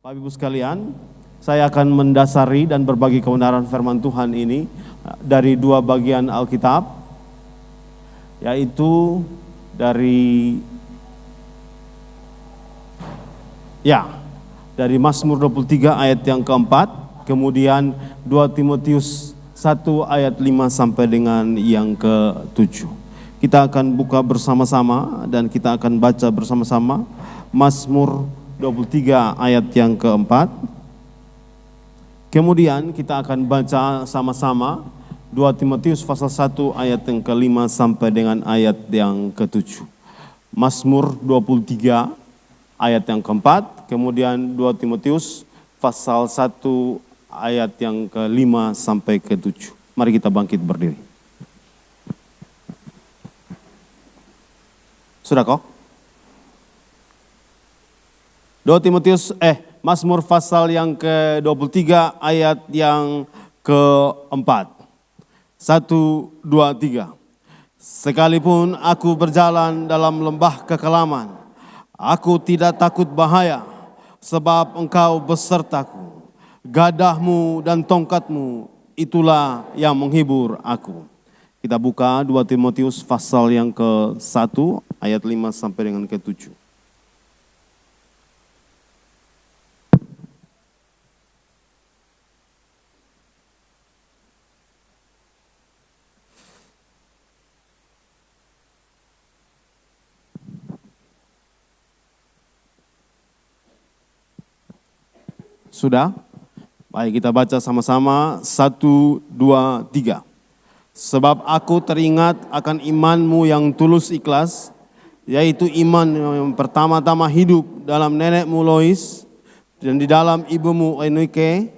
Bapak Ibu sekalian, saya akan mendasari dan berbagi kebenaran firman Tuhan ini dari dua bagian Alkitab, yaitu dari Mazmur 23 ayat yang keempat, kemudian 2 Timotius 1 ayat 5 sampai dengan yang ke-7. Kita akan buka bersama-sama dan kita akan baca bersama-sama Mazmur 23 ayat yang keempat. Kemudian kita akan baca sama-sama 2 Timotius pasal 1 ayat yang ke-5 sampai dengan ayat yang ke-7. Mazmur 23 ayat yang keempat, kemudian 2 Timotius pasal 1 ayat yang ke-5 sampai ke-7. Mari kita bangkit berdiri. Sudah kok? Mazmur pasal yang ke-23 ayat yang keempat. 1, 2, 3. Sekalipun aku berjalan dalam lembah kekelaman, aku tidak takut bahaya, sebab Engkau besertaku. Gadahmu dan tongkatmu, itulah yang menghibur aku. Kita buka 2 Timotius pasal yang ke-1 ayat 5 sampai dengan ke-7. Sudah? Baik, kita baca sama-sama 1, 2, 3. Sebab aku teringat akan imanmu yang tulus ikhlas, yaitu iman yang pertama-tama hidup dalam nenekmu Lois dan di dalam ibumu Eunike,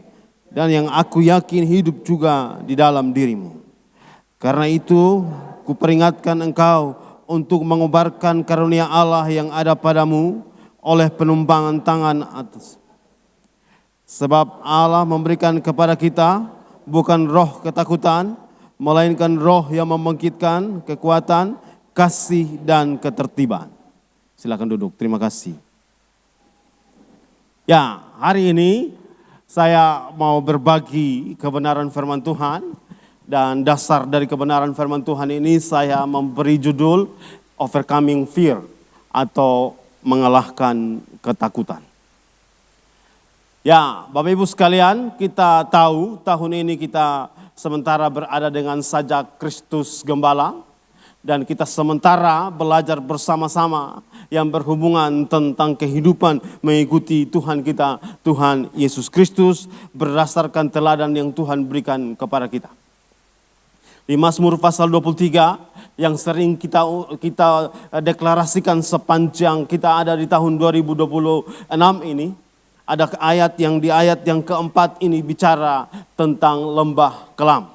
dan yang aku yakin hidup juga di dalam dirimu. Karena itu kuperingatkan engkau untuk mengobarkan karunia Allah yang ada padamu oleh penumpangan tangan atas. Sebab Allah memberikan kepada kita bukan roh ketakutan, melainkan roh yang membangkitkan kekuatan, kasih dan ketertiban. Silakan duduk, terima kasih. Ya, hari ini saya mau berbagi kebenaran firman Tuhan, dan dasar dari kebenaran firman Tuhan ini saya memberi judul Overcoming Fear atau mengalahkan ketakutan. Ya, Bapak Ibu sekalian, kita tahu tahun ini kita sementara berada dengan sajak Kristus Gembala, dan kita sementara belajar bersama-sama yang berhubungan tentang kehidupan mengikuti Tuhan kita, Tuhan Yesus Kristus, berdasarkan teladan yang Tuhan berikan kepada kita. Di Mazmur pasal 23 yang sering kita deklarasikan sepanjang kita ada di tahun 2026 ini, ada ayat yang keempat ini bicara tentang lembah kelam.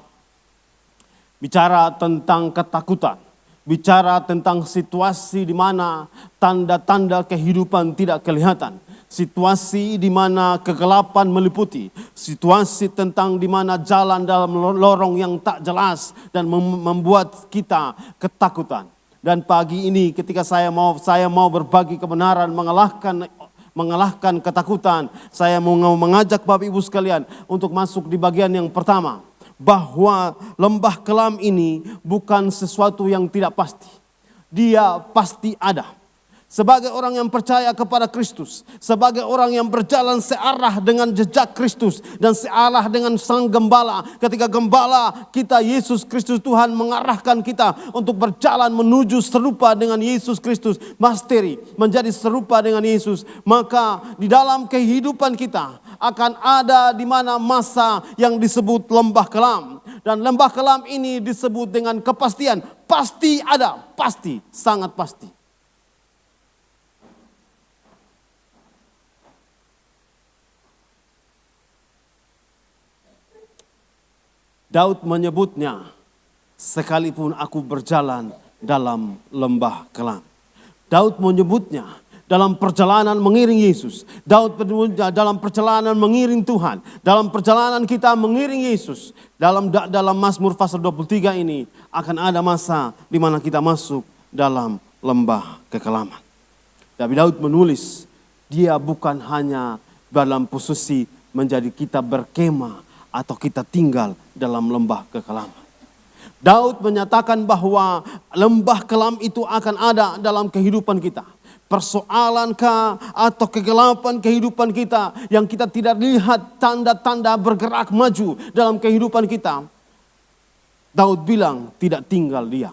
Bicara tentang ketakutan. Bicara tentang situasi di mana tanda-tanda kehidupan tidak kelihatan. Situasi di mana kegelapan meliputi. Situasi tentang di mana jalan dalam lorong yang tak jelas dan membuat kita ketakutan. Dan pagi ini ketika saya mau berbagi kebenaran mengalahkan ketakutan, saya mau mengajak Bapak Ibu sekalian untuk masuk di bagian yang pertama. Bahwa lembah kelam ini bukan sesuatu yang tidak pasti. Dia pasti ada. Sebagai orang yang percaya kepada Kristus, sebagai orang yang berjalan searah dengan jejak Kristus dan searah dengan Sang Gembala, ketika Gembala kita Yesus Kristus Tuhan mengarahkan kita untuk berjalan menuju serupa dengan Yesus Kristus, masteri menjadi serupa dengan Yesus, maka di dalam kehidupan kita akan ada di mana masa yang disebut lembah kelam, dan lembah kelam ini disebut dengan kepastian, pasti ada, pasti, sangat pasti. Daud menyebutnya, sekalipun aku berjalan dalam lembah kelam. Daud menyebutnya dalam perjalanan mengiring Yesus. Daud menyebutnya dalam perjalanan mengiring Tuhan. Dalam perjalanan kita mengiring Yesus. Dalam Mazmur pasal 23 ini akan ada masa di mana kita masuk dalam lembah kekelaman. Tapi Daud menulis, dia bukan hanya dalam posisi menjadi kita berkemah atau kita tinggal dalam lembah kekelaman. Daud menyatakan bahwa lembah kelam itu akan ada dalam kehidupan kita. Persoalankah atau kegelapan kehidupan kita yang kita tidak lihat tanda-tanda bergerak maju dalam kehidupan kita. Daud bilang tidak tinggal diam,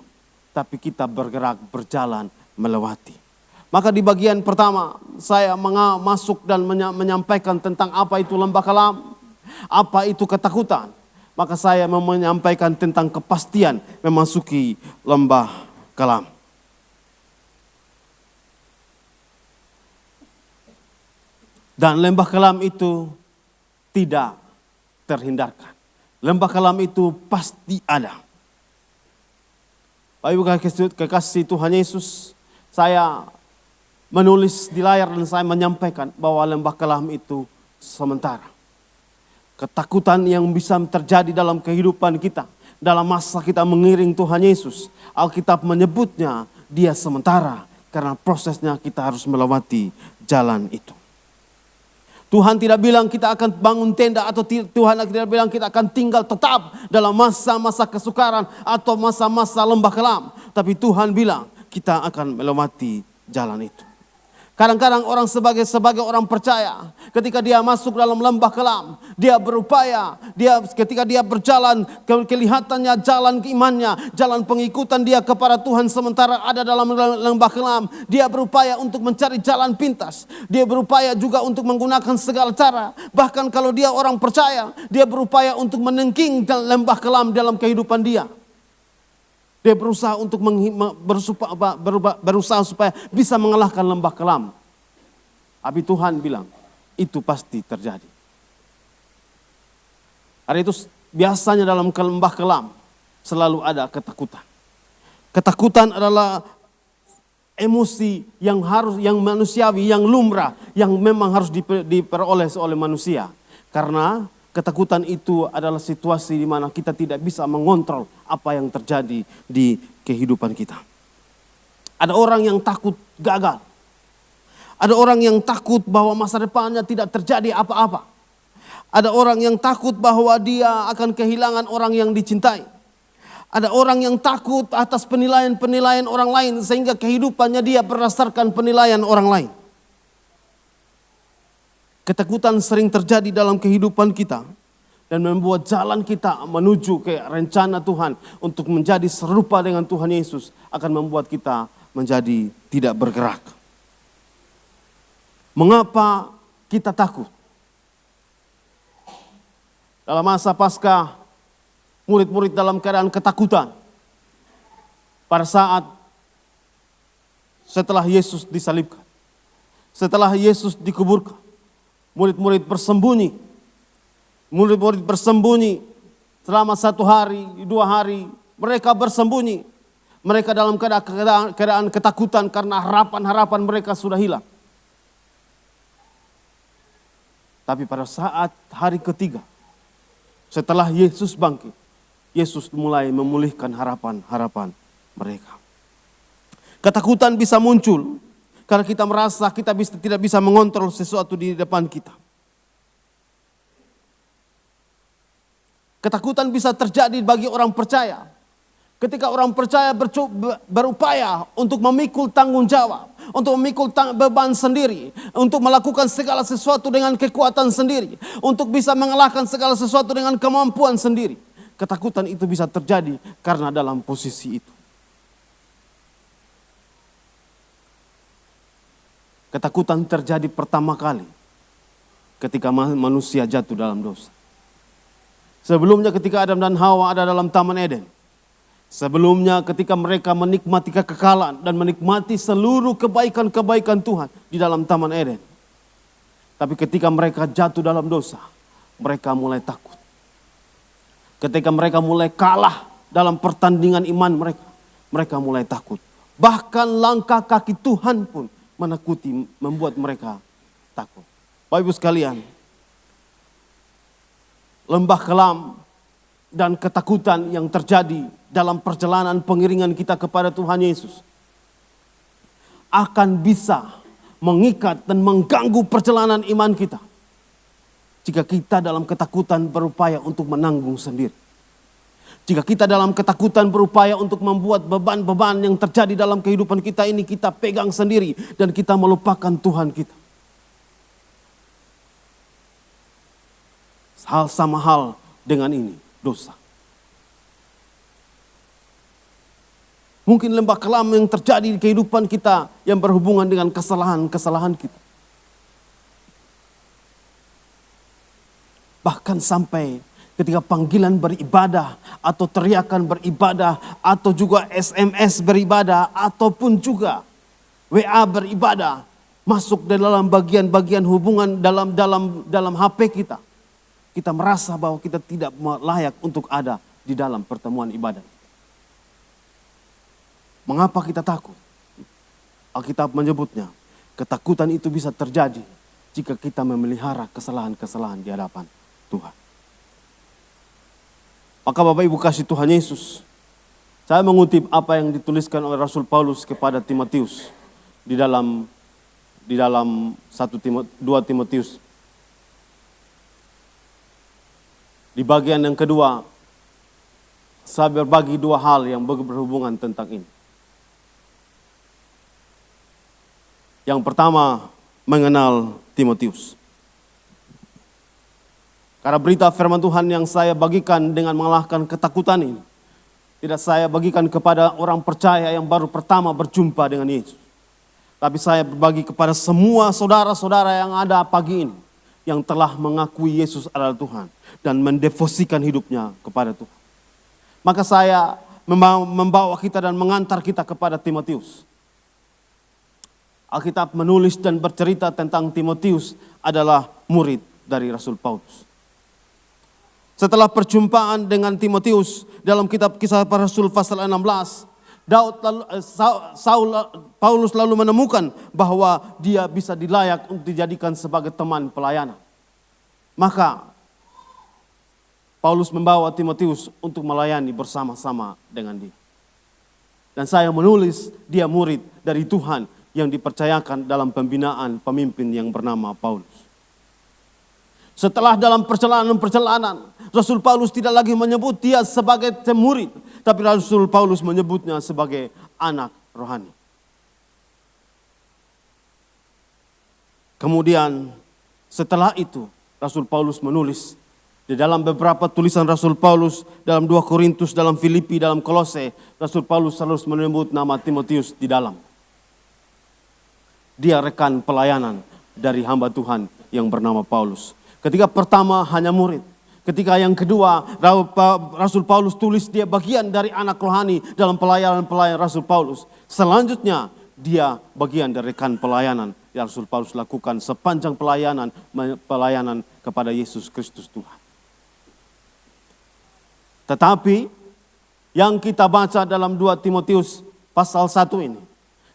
tapi kita bergerak berjalan melewati. Maka di bagian pertama saya masuk dan menyampaikan tentang apa itu lembah kelam, apa itu ketakutan. Maka saya menyampaikan tentang kepastian memasuki lembah kelam. Dan lembah kelam itu tidak terhindarkan. Lembah kelam itu pasti ada. Bapak Ibu kekasih Tuhan Yesus, saya menulis di layar dan saya menyampaikan bahwa lembah kelam itu sementara. Ketakutan yang bisa terjadi dalam kehidupan kita, dalam masa kita mengiring Tuhan Yesus, Alkitab menyebutnya dia sementara karena prosesnya kita harus melewati jalan itu. Tuhan tidak bilang kita akan bangun tenda atau Tuhan tidak bilang kita akan tinggal tetap dalam masa-masa kesukaran atau masa-masa lembah kelam. Tapi Tuhan bilang kita akan melewati jalan itu. Kadang-kadang orang sebagai orang percaya, ketika dia masuk dalam lembah kelam, dia berupaya, ketika dia berjalan, kelihatannya jalan imannya, jalan pengikutan dia kepada Tuhan sementara ada dalam lembah kelam, dia berupaya untuk mencari jalan pintas, dia berupaya juga untuk menggunakan segala cara, bahkan kalau dia orang percaya, dia berupaya untuk menengking lembah kelam dalam kehidupan dia. Dia berusaha untuk berusaha supaya bisa mengalahkan lembah kelam. Tapi Tuhan bilang, itu pasti terjadi. Hari itu biasanya dalam lembah kelam selalu ada ketakutan. Ketakutan adalah emosi yang manusiawi, yang lumrah, yang memang harus diperoleh oleh manusia. Karena ketakutan itu adalah situasi di mana kita tidak bisa mengontrol apa yang terjadi di kehidupan kita. Ada orang yang takut gagal. Ada orang yang takut bahwa masa depannya tidak terjadi apa-apa. Ada orang yang takut bahwa dia akan kehilangan orang yang dicintai. Ada orang yang takut atas penilaian-penilaian orang lain sehingga kehidupannya dia berdasarkan penilaian orang lain. Ketakutan sering terjadi dalam kehidupan kita dan membuat jalan kita menuju ke rencana Tuhan untuk menjadi serupa dengan Tuhan Yesus akan membuat kita menjadi tidak bergerak. Mengapa kita takut? Dalam masa Paskah, murid-murid dalam keadaan ketakutan. Pada saat setelah Yesus disalibkan, setelah Yesus dikuburkan, murid-murid bersembunyi. Murid-murid bersembunyi selama 1 hari, 2 hari. Mereka bersembunyi. Mereka dalam keadaan ketakutan karena harapan-harapan mereka sudah hilang. Tapi pada saat hari ketiga, setelah Yesus bangkit, Yesus mulai memulihkan harapan-harapan mereka. Ketakutan bisa muncul karena kita merasa kita tidak bisa mengontrol sesuatu di depan kita. Ketakutan bisa terjadi bagi orang percaya. Ketika orang percaya berupaya untuk memikul tanggung jawab, untuk memikul beban sendiri, untuk melakukan segala sesuatu dengan kekuatan sendiri, untuk bisa mengalahkan segala sesuatu dengan kemampuan sendiri. Ketakutan itu bisa terjadi karena dalam posisi itu. Ketakutan terjadi pertama kali ketika manusia jatuh dalam dosa. Sebelumnya ketika Adam dan Hawa ada dalam Taman Eden. Sebelumnya ketika mereka menikmati kekekalan dan menikmati seluruh kebaikan-kebaikan Tuhan di dalam Taman Eden. Tapi ketika mereka jatuh dalam dosa, mereka mulai takut. Ketika mereka mulai kalah dalam pertandingan iman mereka, mereka mulai takut. Bahkan langkah kaki Tuhan pun menakuti, membuat mereka takut. Bapak Ibu sekalian, lembah kelam dan ketakutan yang terjadi dalam perjalanan pengiringan kita kepada Tuhan Yesus akan bisa mengikat dan mengganggu perjalanan iman kita. Jika kita dalam ketakutan berupaya untuk menanggung sendiri. Jika kita dalam ketakutan berupaya untuk membuat beban-beban yang terjadi dalam kehidupan kita ini kita pegang sendiri dan kita melupakan Tuhan kita. Hal sama hal dengan ini, dosa. Mungkin lembah kelam yang terjadi di kehidupan kita yang berhubungan dengan kesalahan-kesalahan kita. Bahkan sampai ketika panggilan beribadah atau teriakan beribadah atau juga SMS beribadah ataupun juga WA beribadah masuk dalam bagian-bagian hubungan dalam HP kita. Kita merasa bahwa kita tidak layak untuk ada di dalam pertemuan ibadah. Mengapa kita takut? Alkitab menyebutnya, ketakutan itu bisa terjadi jika kita memelihara kesalahan-kesalahan di hadapan Tuhan. Maka Bapak Ibu kasih Tuhan Yesus, saya mengutip apa yang dituliskan oleh Rasul Paulus kepada Timotius di dalam 2 Timotius. Di bagian yang kedua, saya berbagi dua hal yang berhubungan tentang ini. Yang pertama, mengenal Timotius. Karena berita firman Tuhan yang saya bagikan dengan mengalahkan ketakutan ini, tidak saya bagikan kepada orang percaya yang baru pertama berjumpa dengan Yesus. Tapi saya berbagi kepada semua saudara-saudara yang ada pagi ini, yang telah mengakui Yesus adalah Tuhan dan mendevosikan hidupnya kepada Tuhan. Maka saya membawa kita dan mengantar kita kepada Timotius. Alkitab menulis dan bercerita tentang Timotius adalah murid dari Rasul Paulus. Setelah perjumpaan dengan Timotius dalam kitab Kisah Para Rasul pasal 16, Paulus lalu menemukan bahwa dia bisa dilayak untuk dijadikan sebagai teman pelayanan. Maka Paulus membawa Timotius untuk melayani bersama-sama dengan dia. Dan saya menulis dia murid dari Tuhan yang dipercayakan dalam pembinaan pemimpin yang bernama Paulus. Setelah dalam perjalanan, Rasul Paulus tidak lagi menyebut dia sebagai murid, tapi Rasul Paulus menyebutnya sebagai anak rohani. Kemudian setelah itu Rasul Paulus menulis di dalam beberapa tulisan Rasul Paulus dalam 2 Korintus, dalam Filipi, dalam Kolose, Rasul Paulus selalu menyebut nama Timotius di dalam. Dia rekan pelayanan dari hamba Tuhan yang bernama Paulus. Ketika pertama hanya murid. Ketika yang kedua Rasul Paulus tulis dia bagian dari anak rohani dalam pelayanan Rasul Paulus. Selanjutnya dia bagian dari rekan pelayanan yang Rasul Paulus lakukan sepanjang pelayanan kepada Yesus Kristus Tuhan. Tetapi yang kita baca dalam 2 Timotius pasal 1 ini,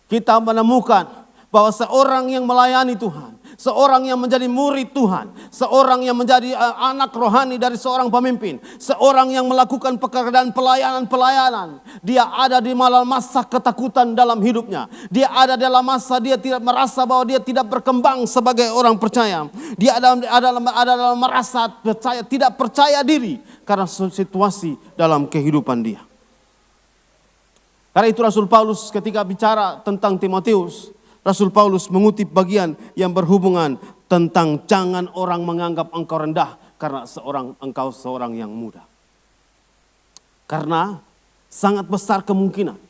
kita menemukan bahwa seorang yang melayani Tuhan, seorang yang menjadi murid Tuhan, seorang yang menjadi anak rohani dari seorang pemimpin, seorang yang melakukan pekerjaan pelayanan, dia ada di dalam masa ketakutan dalam hidupnya. Dia ada dalam masa dia tidak merasa bahwa dia tidak berkembang sebagai orang percaya. Dia ada dalam merasa tidak percaya diri karena situasi dalam kehidupan dia. Karena itu Rasul Paulus ketika bicara tentang Timotius, Rasul Paulus mengutip bagian yang berhubungan tentang jangan orang menganggap engkau rendah karena engkau seorang yang muda. Karena sangat besar kemungkinan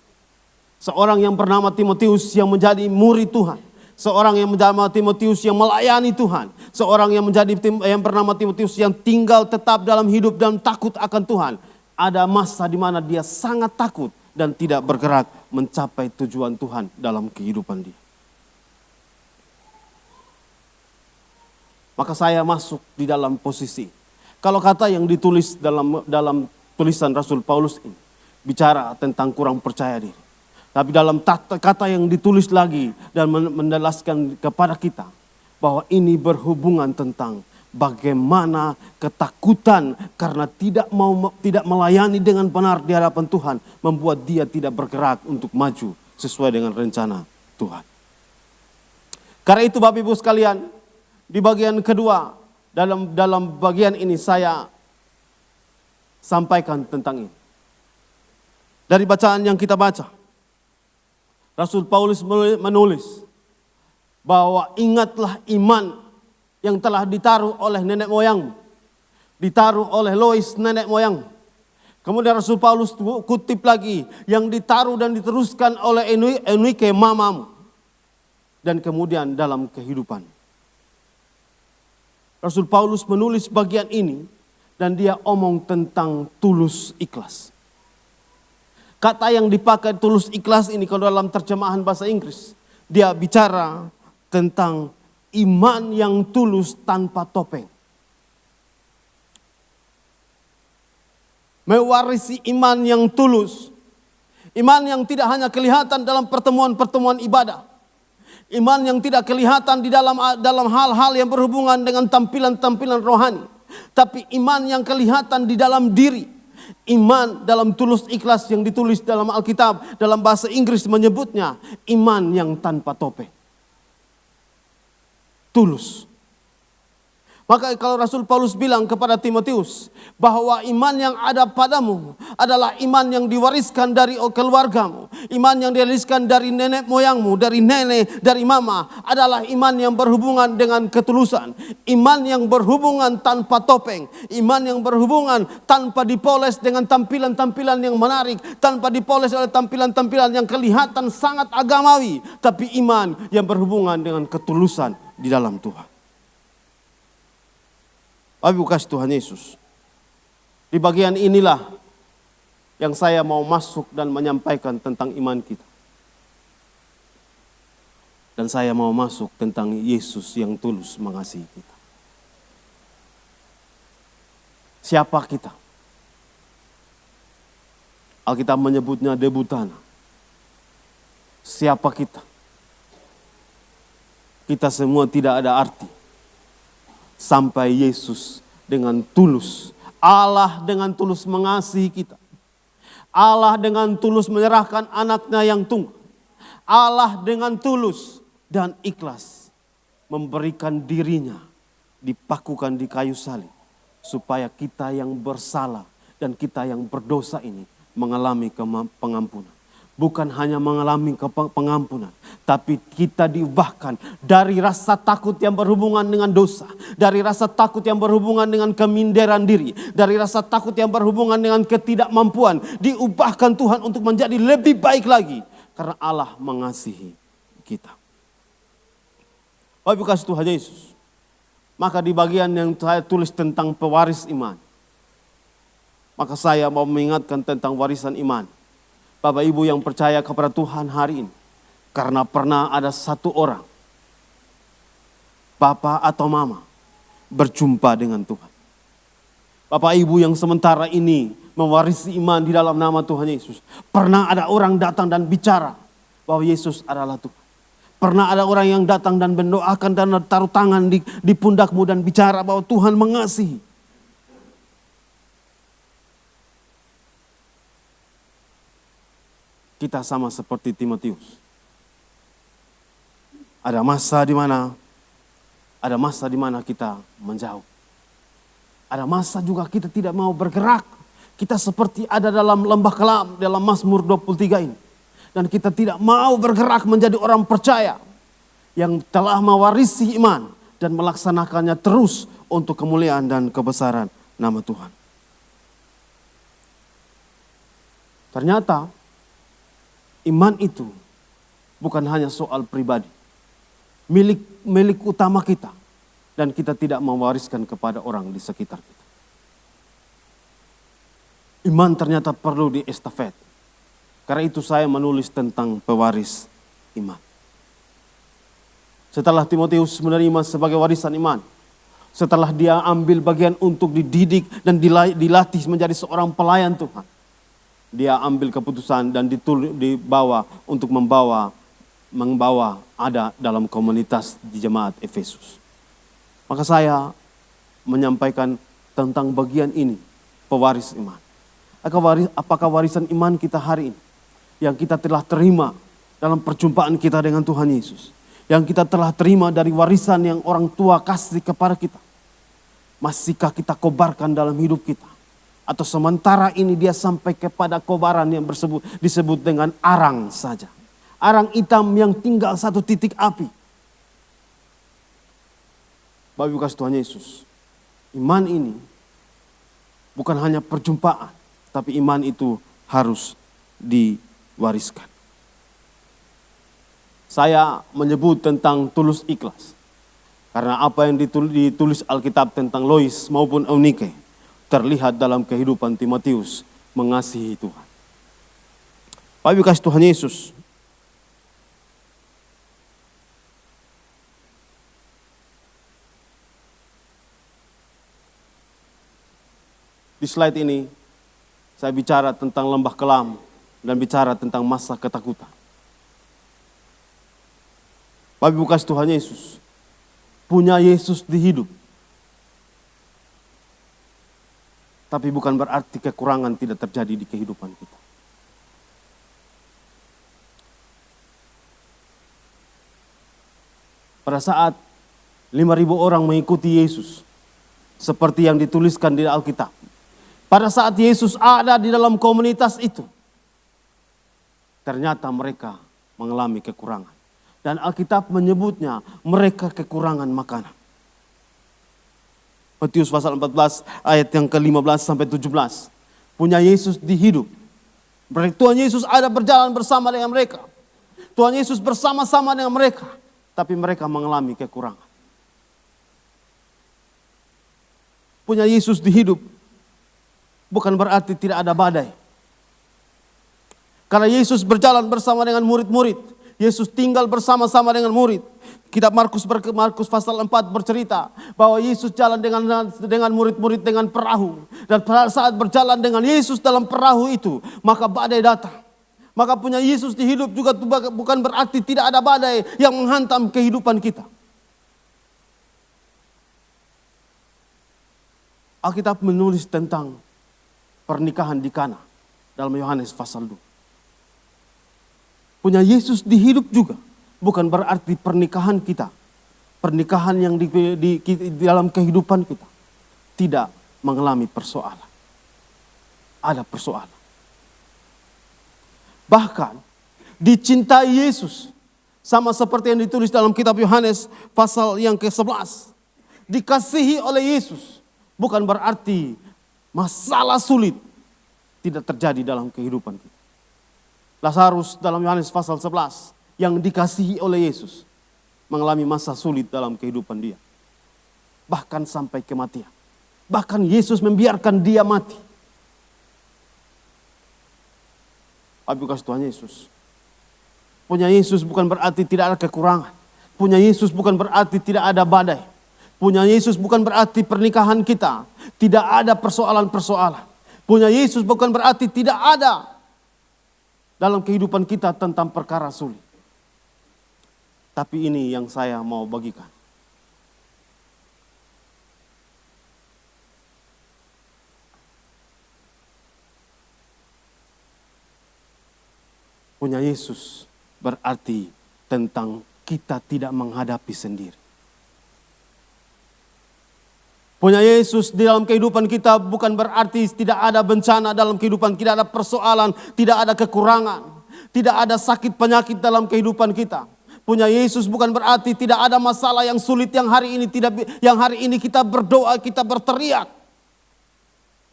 seorang yang bernama Timotius yang menjadi murid Tuhan, seorang yang bernama Timotius yang melayani Tuhan, seorang yang bernama Timotius yang tinggal tetap dalam hidup dan takut akan Tuhan, ada masa di mana dia sangat takut dan tidak bergerak mencapai tujuan Tuhan dalam kehidupan dia. Maka saya masuk di dalam posisi. Kalau kata yang ditulis dalam tulisan Rasul Paulus ini bicara tentang kurang percaya diri. Tapi dalam kata yang ditulis lagi dan menjelaskan kepada kita bahwa ini berhubungan tentang bagaimana ketakutan karena tidak melayani dengan benar di hadapan Tuhan membuat dia tidak bergerak untuk maju sesuai dengan rencana Tuhan. Karena itu Bapak Ibu sekalian, di bagian kedua dalam bagian ini saya sampaikan tentang ini. Dari bacaan yang kita baca, Rasul Paulus menulis bahwa ingatlah iman yang telah ditaruh oleh nenek moyangmu, ditaruh oleh Lois nenek moyang. Kemudian Rasul Paulus kutip lagi, yang ditaruh dan diteruskan oleh Eunike mamamu. Dan kemudian dalam kehidupan. Rasul Paulus menulis bagian ini dan dia omong tentang tulus ikhlas. Kata yang dipakai tulus ikhlas ini kalau dalam terjemahan bahasa Inggris, dia bicara tentang iman yang tulus tanpa topeng. Mewarisi iman yang tulus. Iman yang tidak hanya kelihatan dalam pertemuan-pertemuan ibadah. Iman yang tidak kelihatan di dalam hal-hal yang berhubungan dengan tampilan-tampilan rohani. Tapi iman yang kelihatan di dalam diri. Iman dalam tulus ikhlas yang ditulis dalam Alkitab. Dalam bahasa Inggris menyebutnya iman yang tanpa topeng. Tulus. Maka kalau Rasul Paulus bilang kepada Timotius bahwa iman yang ada padamu adalah iman yang diwariskan dari keluargamu. Iman yang diwariskan dari nenek moyangmu, dari nenek, dari mama adalah iman yang berhubungan dengan ketulusan. Iman yang berhubungan tanpa topeng. Iman yang berhubungan tanpa dipoles dengan tampilan-tampilan yang menarik. Tanpa dipoles oleh tampilan-tampilan yang kelihatan sangat agamawi. Tapi iman yang berhubungan dengan ketulusan di dalam Tuhan. Bapak Ibu kasih Tuhan Yesus. Di bagian inilah yang saya mau masuk dan menyampaikan tentang iman kita. Dan saya mau masuk tentang Yesus yang tulus mengasihi kita. Siapa kita? Alkitab menyebutnya debutan. Siapa kita? Kita semua tidak ada arti. Sampai Yesus dengan tulus, Allah dengan tulus mengasihi kita. Allah dengan tulus menyerahkan anaknya yang tunggal. Allah dengan tulus dan ikhlas memberikan dirinya dipakukan di kayu salib. Supaya kita yang bersalah dan kita yang berdosa ini mengalami pengampunan. Bukan hanya mengalami pengampunan, tapi kita diubahkan dari rasa takut yang berhubungan dengan dosa, dari rasa takut yang berhubungan dengan keminderan diri, dari rasa takut yang berhubungan dengan ketidakmampuan, diubahkan Tuhan untuk menjadi lebih baik lagi karena Allah mengasihi kita. Bapak Ibu kasih Tuhan Yesus. Maka di bagian yang saya tulis tentang pewaris iman, maka saya mau mengingatkan tentang warisan iman. Bapak Ibu yang percaya kepada Tuhan hari ini. Karena pernah ada satu orang, Bapak atau Mama, berjumpa dengan Tuhan. Bapak Ibu yang sementara ini mewarisi iman di dalam nama Tuhan Yesus. Pernah ada orang datang dan bicara bahwa Yesus adalah Tuhan. Pernah ada orang yang datang dan mendoakan dan taruh tangan di pundakmu dan bicara bahwa Tuhan mengasihi. Kita sama seperti Timotius. Ada masa di mana kita menjauh. Ada masa juga kita tidak mau bergerak. Kita seperti ada dalam lembah kelam dalam Mazmur 23 ini. Dan kita tidak mau bergerak menjadi orang percaya yang telah mewarisi iman dan melaksanakannya terus untuk kemuliaan dan kebesaran nama Tuhan. Ternyata iman itu bukan hanya soal pribadi, milik utama kita, dan kita tidak mewariskan kepada orang di sekitar kita. Iman ternyata perlu diestafet. Karena itu saya menulis tentang pewaris iman. Setelah Timotius menerima sebagai warisan iman, setelah dia ambil bagian untuk dididik dan dilatih menjadi seorang pelayan Tuhan, dia ambil keputusan dan dibawa untuk membawa ada dalam komunitas di jemaat Efesus. Maka saya menyampaikan tentang bagian ini, pewaris iman. Apakah warisan iman kita hari ini yang kita telah terima dalam perjumpaan kita dengan Tuhan Yesus, yang kita telah terima dari warisan yang orang tua kasih kepada kita, Masihkah kita kobarkan dalam hidup kita? Atau sementara ini dia sampai kepada kobaran yang disebut dengan arang saja. Arang hitam yang tinggal satu titik api. Bapak Ibu kasih Tuhan Yesus, iman ini bukan hanya perjumpaan, tapi iman itu harus diwariskan. Saya menyebut tentang tulus ikhlas. Karena apa yang ditulis Alkitab tentang Lois maupun Eunike terlihat dalam kehidupan Timotius mengasihi Tuhan. Bapak Ibu kasih Tuhan Yesus. Di slide ini saya bicara tentang lembah kelam dan bicara tentang masa ketakutan. Bapak Ibu kasih Tuhan Yesus, punya Yesus di hidup. Tapi bukan berarti kekurangan tidak terjadi di kehidupan kita. Pada saat 5.000 orang mengikuti Yesus, seperti yang dituliskan di Alkitab. Pada saat Yesus ada di dalam komunitas itu, ternyata mereka mengalami kekurangan. Dan Alkitab menyebutnya mereka kekurangan makanan. Matius pasal 14 ayat yang ke-15 sampai 17. Punya Yesus di hidup. Tuhan Yesus ada berjalan bersama dengan mereka. Tuhan Yesus bersama-sama dengan mereka. Tapi mereka mengalami kekurangan. Punya Yesus di hidup bukan berarti tidak ada badai. Karena Yesus berjalan bersama dengan murid-murid. Yesus tinggal bersama-sama dengan murid. Kitab Markus pasal 4 bercerita bahwa Yesus jalan dengan murid-murid dengan perahu. Dan pada saat berjalan dengan Yesus dalam perahu itu, maka badai datang. Maka punya Yesus di hidup juga bukan berarti tidak ada badai yang menghantam kehidupan kita. Alkitab menulis tentang pernikahan di Kana dalam Yohanes pasal 2. Punya Yesus di hidup juga bukan berarti pernikahan kita, pernikahan yang di dalam kehidupan kita tidak mengalami persoalan. Ada persoalan. Bahkan dicintai Yesus sama seperti yang ditulis dalam kitab Yohanes pasal yang ke-11. Dikasihi oleh Yesus bukan berarti masalah sulit tidak terjadi dalam kehidupan kita. Lazarus dalam Yohanes pasal 11 yang dikasihi oleh Yesus mengalami masa sulit dalam kehidupan dia. Bahkan sampai kematian. Bahkan Yesus membiarkan dia mati. Tapi kasih Tuhan Yesus. Punya Yesus bukan berarti tidak ada kekurangan. Punya Yesus bukan berarti tidak ada badai. Punya Yesus bukan berarti pernikahan kita tidak ada persoalan-persoalan. Punya Yesus bukan berarti tidak ada dalam kehidupan kita tentang perkara sulit. Tapi ini yang saya mau bagikan. Punya Yesus berarti tentang kita tidak menghadapi sendiri. Punya Yesus di dalam kehidupan kita bukan berarti tidak ada bencana dalam kehidupan, tidak ada persoalan, tidak ada kekurangan, tidak ada sakit penyakit dalam kehidupan kita. Punya Yesus bukan berarti tidak ada masalah yang sulit yang hari ini kita berdoa, kita berteriak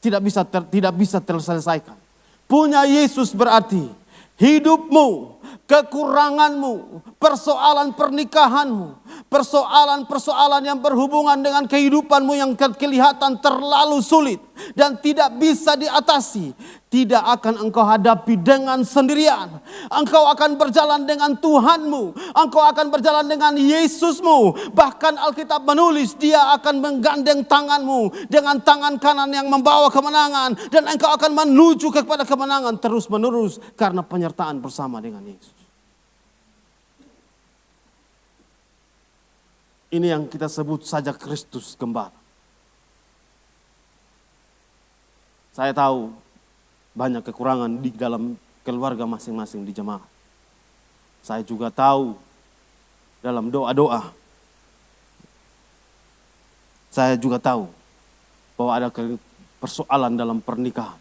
tidak bisa terselesaikan. Punya Yesus berarti hidupmu, kekuranganmu, persoalan pernikahanmu, persoalan-persoalan yang berhubungan dengan kehidupanmu yang kelihatan terlalu sulit dan tidak bisa diatasi, tidak akan engkau hadapi dengan sendirian. Engkau akan berjalan dengan Tuhanmu, engkau akan berjalan dengan Yesusmu. Bahkan Alkitab menulis dia akan menggandeng tanganmu dengan tangan kanan yang membawa kemenangan, dan engkau akan menuju kepada kemenangan terus menerus karena penyertaan bersama dengan Yesus. Ini yang kita sebut saja Kristus Gembala. Saya tahu banyak kekurangan di dalam keluarga masing-masing di jemaat. Saya juga tahu dalam doa-doa. Saya juga tahu bahwa ada persoalan dalam pernikahan.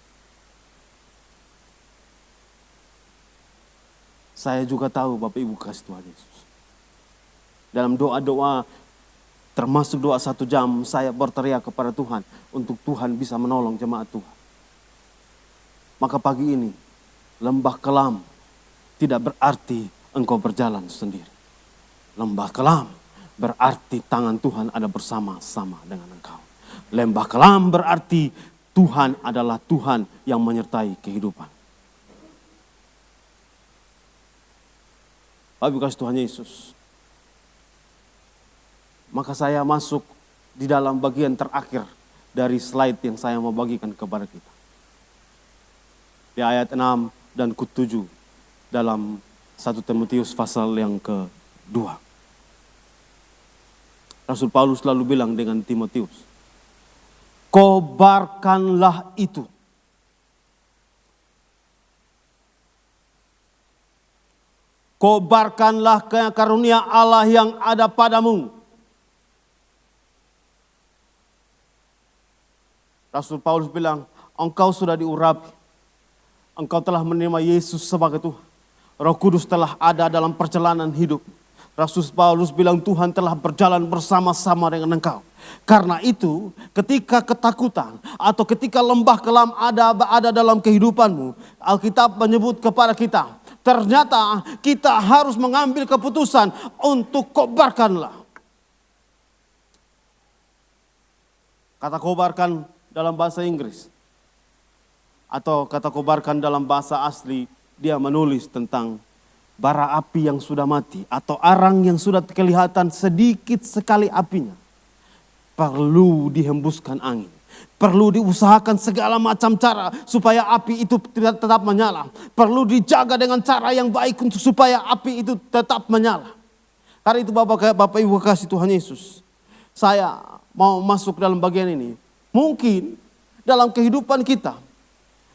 Saya juga tahu Bapak Ibu kasih Tuhan Yesus. Dalam doa-doa, termasuk doa 1 jam, saya berteriak kepada Tuhan untuk Tuhan bisa menolong jemaat Tuhan. Maka pagi ini, lembah kelam tidak berarti engkau berjalan sendiri. Lembah kelam berarti tangan Tuhan ada bersama-sama dengan engkau. Lembah kelam berarti Tuhan adalah Tuhan yang menyertai kehidupan. Bapak kasih Tuhan Yesus. Maka saya masuk di dalam bagian terakhir dari slide yang saya mau bagikan kepada kita. Di ayat 6 dan ke-7 dalam 1 Timotius pasal yang ke-2. Rasul Paulus lalu bilang dengan Timotius, kobarkanlah itu. Kobarkanlah karunia Allah yang ada padamu. Rasul Paulus bilang, engkau sudah diurapi. Engkau telah menerima Yesus sebagai Tuhan. Roh Kudus telah ada dalam perjalanan hidup. Rasul Paulus bilang Tuhan telah berjalan bersama-sama dengan engkau. Karena itu ketika ketakutan atau ketika lembah kelam ada dalam kehidupanmu, Alkitab menyebut kepada kita, ternyata kita harus mengambil keputusan untuk kobarkanlah. Kata kobarkan dalam bahasa Inggris atau kata kobarkan dalam bahasa asli, dia menulis tentang bara api yang sudah mati atau arang yang sudah kelihatan sedikit sekali apinya. Perlu dihembuskan angin. Perlu diusahakan segala macam cara supaya api itu tetap menyala. Perlu dijaga dengan cara yang baik untuk supaya api itu tetap menyala. Karena itu Bapak Ibu kasih Tuhan Yesus. Saya mau masuk dalam bagian ini. Mungkin dalam kehidupan kita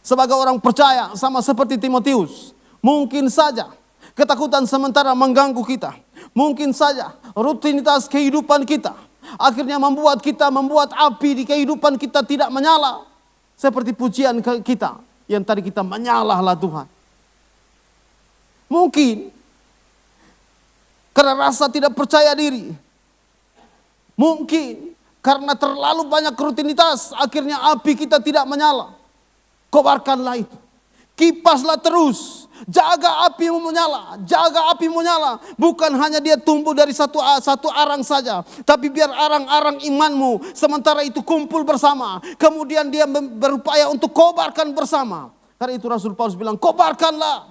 sebagai orang percaya sama seperti Timotius. Mungkin saja ketakutan sementara mengganggu kita. Mungkin saja rutinitas kehidupan kita akhirnya membuat api di kehidupan kita tidak menyala. Seperti pujian kita yang tadi kita menyalalah Tuhan. Mungkin karena rasa tidak percaya diri. Mungkin karena terlalu banyak rutinitas akhirnya api kita tidak menyala. Kobarkanlah itu. Kipaslah terus. Jaga api menyala, jaga api menyala. Bukan hanya dia tumbuh dari satu arang saja, tapi biar arang-arang imanmu sementara itu kumpul bersama. Kemudian dia berupaya untuk kobarkan bersama. Karena itu Rasul Paulus bilang, kobarkanlah.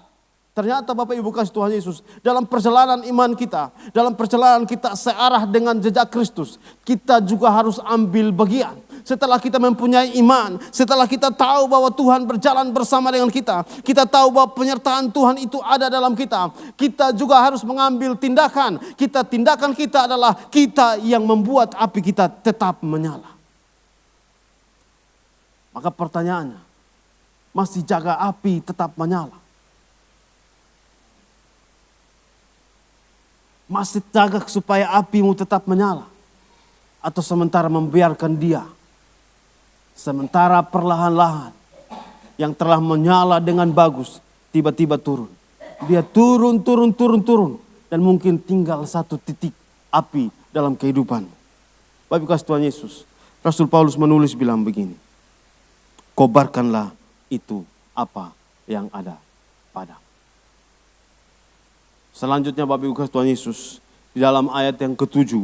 Ternyata Bapak Ibu kasih Tuhan Yesus, dalam perjalanan iman kita, dalam perjalanan kita searah dengan jejak Kristus, kita juga harus ambil bagian. Setelah kita mempunyai iman, setelah kita tahu bahwa Tuhan berjalan bersama dengan kita, kita tahu bahwa penyertaan Tuhan itu ada dalam kita, kita juga harus mengambil tindakan. Tindakan kita adalah kita yang membuat api kita tetap menyala. Maka pertanyaannya, masih jaga api tetap menyala? Masih jaga supaya apimu tetap menyala? Atau sementara membiarkan dia? Sementara perlahan-lahan yang telah menyala dengan bagus tiba-tiba turun. Dia turun. Dan mungkin tinggal satu titik api dalam kehidupan. Bapak kasih Tuhan Yesus. Rasul Paulus menulis bilang begini. Kobarkanlah itu apa yang ada padamu. Selanjutnya Bapak Ibu kasih Tuhan Yesus, di dalam ayat yang ke-7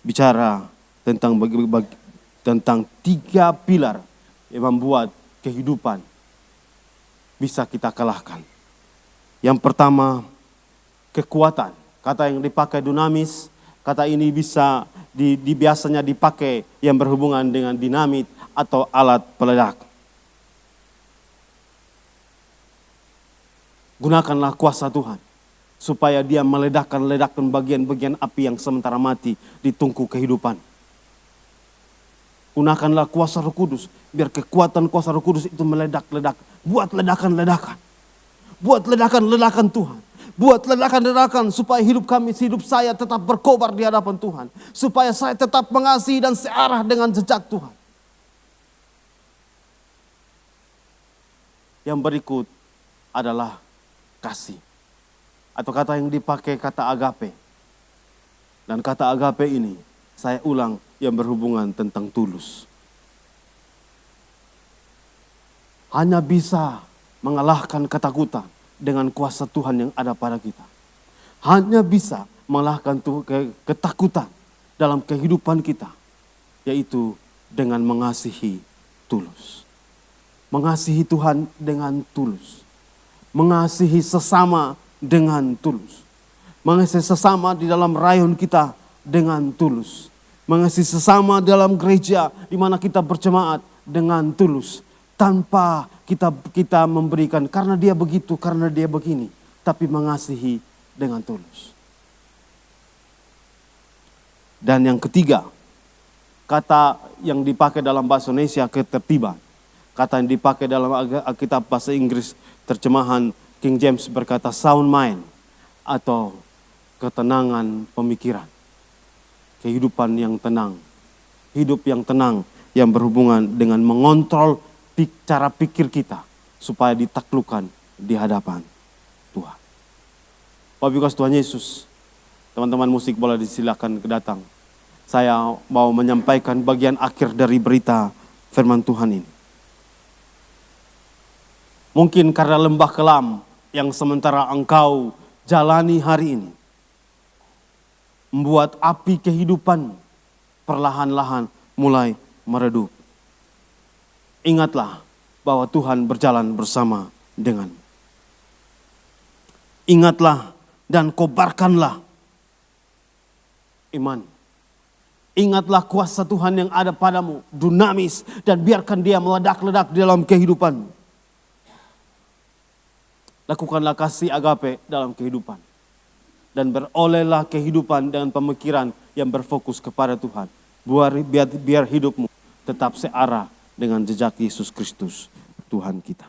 bicara tentang tentang 3 pilar yang membuat kehidupan bisa kita kalahkan. Yang pertama, kekuatan. Kata yang dipakai dunamis, kata ini bisa biasanya dipakai yang berhubungan dengan dinamit atau alat peledak. Gunakanlah kuasa Tuhan supaya dia meledakkan bagian-bagian api yang sementara mati di tungku kehidupan. Gunakanlah kuasa Roh Kudus biar kekuatan kuasa Roh Kudus itu meledak-ledak. Buat ledakan-ledakan. Buat ledakan-ledakan Tuhan. Buat ledakan-ledakan supaya hidup saya tetap berkobar di hadapan Tuhan. Supaya saya tetap mengasihi dan searah dengan jejak Tuhan. Yang berikut adalah kasih. Atau kata yang dipakai kata agape. Dan kata agape ini saya ulang yang berhubungan tentang tulus. Hanya bisa mengalahkan ketakutan dengan kuasa Tuhan yang ada pada kita. Hanya bisa mengalahkan ketakutan dalam kehidupan kita, yaitu dengan mengasihi tulus. Mengasihi Tuhan dengan tulus. Mengasihi sesama dengan tulus. Mengasihi sesama di dalam rayon kita dengan tulus. Mengasihi sesama dalam gereja di mana kita berjemaat dengan tulus. Tanpa kita memberikan karena dia begitu, karena dia begini. Tapi mengasihi dengan tulus. Dan yang ketiga, kata yang dipakai dalam bahasa Indonesia ketertiban. Kata yang dipakai dalam Alkitab bahasa Inggris terjemahan King James berkata sound mind atau ketenangan pemikiran. Kehidupan yang tenang. Hidup yang tenang yang berhubungan dengan mengontrol cara pikir kita supaya ditaklukkan di hadapan Tuhan. Bapak Ibu Tuhan Yesus, teman-teman musik boleh disilakan datang. Saya mau menyampaikan bagian akhir dari berita firman Tuhan ini. Mungkin karena lembah kelam yang sementara engkau jalani hari ini membuat api kehidupan perlahan-lahan mulai meredup. Ingatlah bahwa Tuhan berjalan bersama denganmu. Ingatlah dan kobarkanlah iman. Ingatlah kuasa Tuhan yang ada padamu, dinamis, dan biarkan dia meledak-ledak di dalam kehidupanmu. Lakukanlah kasih agape dalam kehidupan. Dan berolehlah kehidupan dengan pemikiran yang berfokus kepada Tuhan. Biar hidupmu tetap searah dengan jejak Yesus Kristus, Tuhan kita.